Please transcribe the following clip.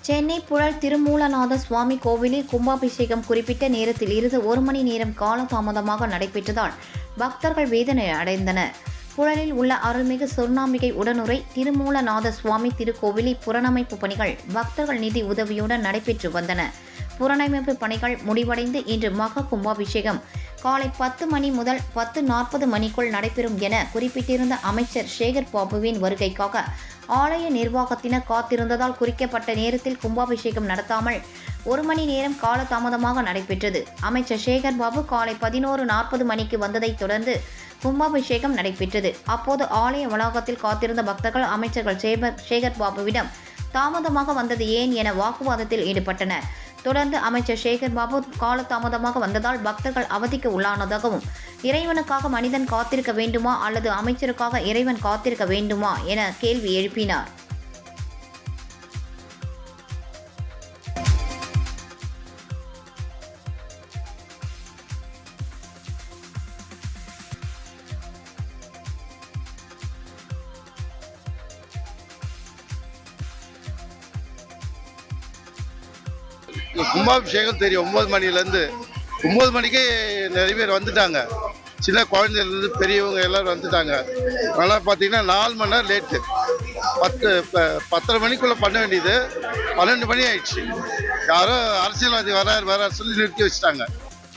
சென்னை புழல் திருமூலநாத சுவாமி கோவிலில் கும்பாபிஷேகம் குறிப்பிட்ட நேரத்தில் இருந்து 1 மணி நேரம் காலதாமதமாக நடைபெற்றதால் பக்தர்கள் வேதனை அடைந்தனர். புழலில் உள்ள அருள்மிகு சொர்ணாம்பிகை உடனுரை திருமூலநாத சுவாமி திருக்கோவிலில் புனரமைப்பு பணிகள் பக்தர்கள் நிதி உதவியுடன் நடைபெற்று வந்தன. புனரமைப்பு பணிகள் முடிவடைந்து இன்று மகா கும்பாபிஷேகம் காலை 10 மணி முதல் 10:40 மணிக்குள் நடைபெறும் என குறிப்பிட்டிருந்த அமைச்சர் சேகர் பாபுவின் வருகைக்காக ஆலய நிர்வாகத்தினர் காத்திருந்ததால் குறிக்கப்பட்ட நேரத்தில் கும்பாபிஷேகம் நடத்தாமல் 1 மணி நேரம் காலதாமதமாக நடைபெற்றது. அமைச்சர் சேகர் பாபு காலை 11:40 மணிக்கு வந்ததைத் தொடர்ந்து கும்பாபிஷேகம் நடைபெற்றது. அப்போது ஆலய வளாகத்தில் காத்திருந்த பக்தர்கள் அமைச்சர்கள் சேகர் பாபுவிடம் தாமதமாக வந்தது ஏன் என வாக்குவாதத்தில் ஈடுபட்டனர். தொடர்ந்து அமைச்சர் சேகர் பாபு காலதாமதமாக வந்ததால் பக்தர்கள் அவதிக்கு உள்ளானதாகவும், இறைவனுக்காக மனிதன் காத்திருக்க வேண்டுமா அல்லது அமைச்சருக்காக இறைவன் காத்திருக்க வேண்டுமா என கேள்வி எழுப்பினார். கும்பாபிஷேகம் தெரியும் 9 மணிலேருந்து 9 மணிக்கே நிறைய பேர் வந்துட்டாங்க. சின்ன குழந்தைலேருந்து பெரியவங்க எல்லோரும் வந்துட்டாங்க. அதனால் பார்த்தீங்கன்னா 4 மணி நேரம் லேட்டு. 10:30 மணிக்குள்ளே பண்ண வேண்டியது 12 மணி ஆயிடுச்சு. யாரோ அரசியல்வாதி வராரு சொல்லி நிறுத்தி வச்சுட்டாங்க.